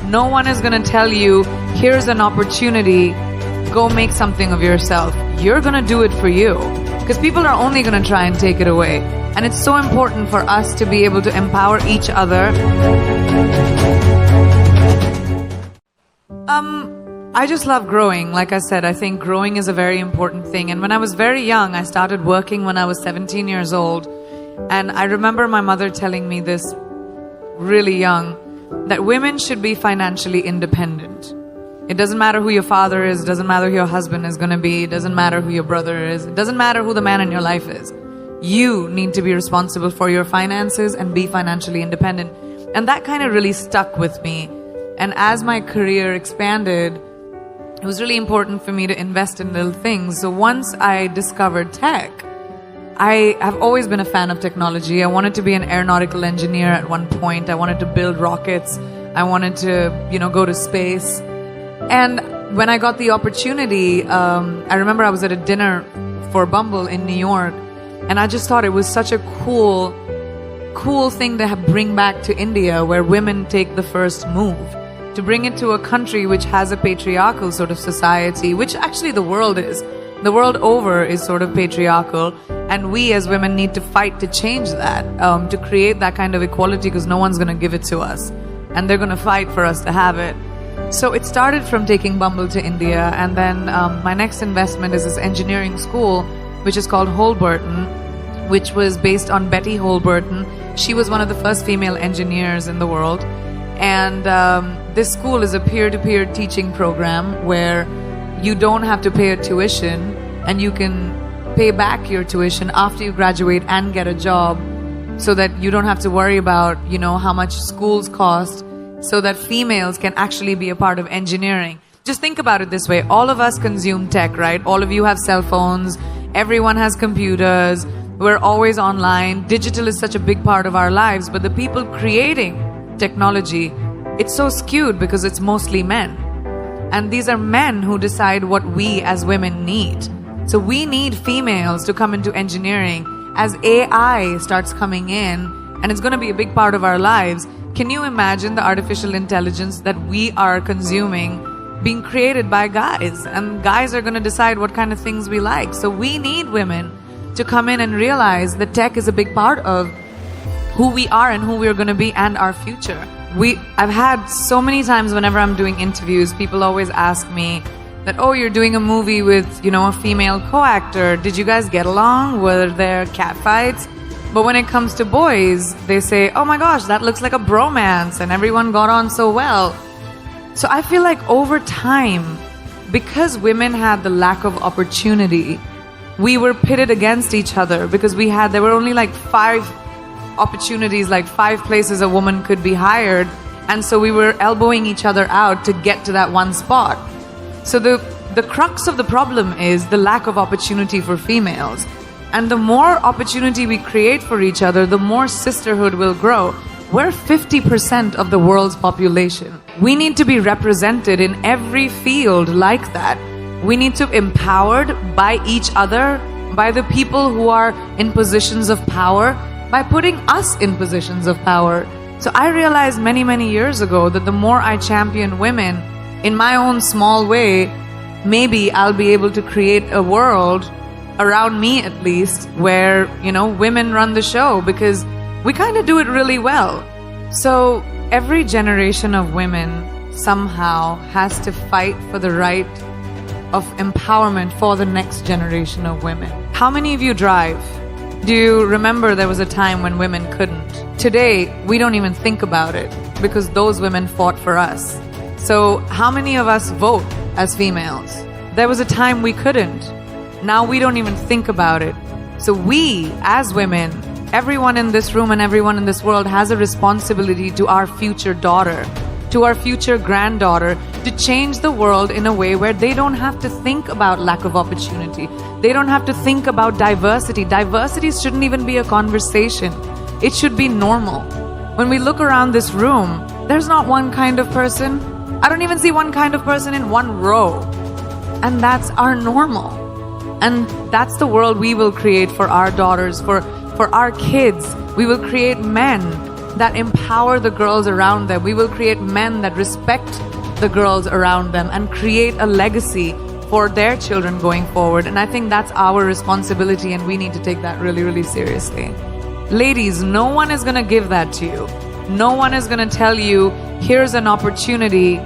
No one is going to tell you, here's an opportunity, go make something of yourself. You're going to do it for you. Because people are only going to try and take it away. And it's so important for us to be able to empower each other. I just love growing. Like I said, I think growing is a very important thing. And when I was very young, I started working when I was 17 years old. And I remember my mother telling me this really young, that women should be financially independent. It doesn't matter who your father is, it doesn't matter who your husband is going to be, it doesn't matter who your brother is, it doesn't matter who the man in your life is. You need to be responsible for your finances and be financially independent. And that kind of really stuck with me. And as my career expanded, it was really important for me to invest in little things. So once I discovered tech, I have always been a fan of technology. I wanted to be an aeronautical engineer at one point. I wanted to build rockets. I wanted to, go to space. And when I got the opportunity, I remember I was at a dinner for Bumble in New York, and I just thought it was such a cool thing to bring back to India, where women take the first move. To bring it to a country which has a patriarchal sort of society, which actually the world is. The world over is sort of patriarchal, and we as women need to fight to change that, to create that kind of equality, because no one's going to give it to us, and they're going to fight for us to have it. So it started from taking Bumble to India, and then my next investment is this engineering school, which is called Holberton, which was based on Betty Holberton. She was one of the first female engineers in the world. And this school is a peer-to-peer teaching program where you don't have to pay a tuition, and you can pay back your tuition after you graduate and get a job, so that you don't have to worry about, how much schools cost, so that females can actually be a part of engineering. Just think about it this way. All of us consume tech, right? All of you have cell phones. Everyone has computers. We're always online. Digital is such a big part of our lives, but the people creating technology, it's so skewed because it's mostly men. And these are men who decide what we as women need. So we need females to come into engineering. As AI starts coming in, and it's going to be a big part of our lives, can you imagine the artificial intelligence that we are consuming being created by guys? And guys are going to decide what kind of things we like. So we need women to come in and realize that tech is a big part of who we are and who we're going to be and our future. I've had so many times whenever I'm doing interviews, people always ask me that, oh, you're doing a movie with, a female co-actor. Did you guys get along? Were there catfights? But when it comes to boys, they say, oh my gosh, that looks like a bromance and everyone got on so well. So I feel like over time, because women had the lack of opportunity, we were pitted against each other, because there were only like 5 opportunities, like 5 places a woman could be hired, and so we were elbowing each other out to get to that one spot. So the crux of the problem is the lack of opportunity for females. And the more opportunity we create for each other, the more sisterhood will grow. We're 50% of the world's population. We need to be represented in every field like that. We need to be empowered by each other, by the people who are in positions of power, by putting us in positions of power. So I realized many, many years ago that the more I champion women in my own small way, maybe I'll be able to create a world around me, at least, where, women run the show, because we kind of do it really well. So every generation of women somehow has to fight for the right of empowerment for the next generation of women. How many of you drive? Do you remember there was a time when women couldn't? Today, we don't even think about it because those women fought for us. So how many of us vote as females? There was a time we couldn't. Now we don't even think about it. So we, as women, everyone in this room and everyone in this world has a responsibility to our future daughter, to our future granddaughter, to change the world in a way where they don't have to think about lack of opportunity. They don't have to think about diversity. Diversity shouldn't even be a conversation. It should be normal. When we look around this room, there's not one kind of person. I don't even see one kind of person in one row. And that's our normal. And that's the world we will create for our daughters, for our kids. We will create men that empower the girls around them. We will create men that respect the girls around them and create a legacy for their children going forward. And I think that's our responsibility, and we need to take that really, really seriously. Ladies, no one is going to give that to you. No one is going to tell you, here's an opportunity,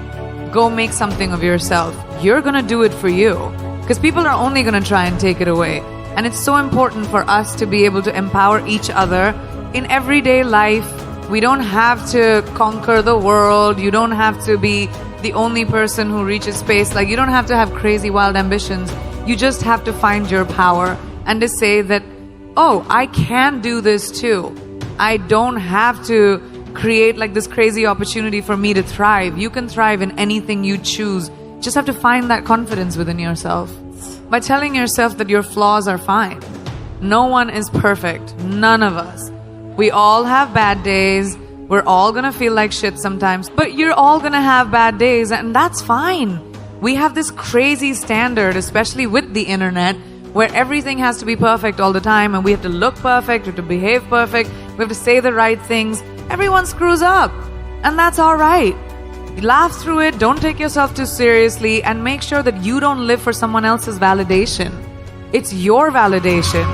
go make something of yourself. You're going to do it for you, because people are only going to try and take it away. And it's so important for us to be able to empower each other in everyday life. We don't have to conquer the world. You don't have to be the only person who reaches space. Like, you don't have to have crazy wild ambitions. You just have to find your power and to say that, oh, I can do this too. I don't have to create like this crazy opportunity for me to thrive. You can thrive in anything you choose. Just have to find that confidence within yourself by telling yourself that your flaws are fine. No one is perfect. None of us. We all have bad days. We're all gonna feel like shit sometimes, but you're all gonna have bad days, and that's fine. We have this crazy standard, especially with the internet, where everything has to be perfect all the time, and we have to look perfect, we have to behave perfect, we have to say the right things. Everyone screws up, and that's alright. Laugh through it, don't take yourself too seriously, and make sure that you don't live for someone else's validation. It's your validation.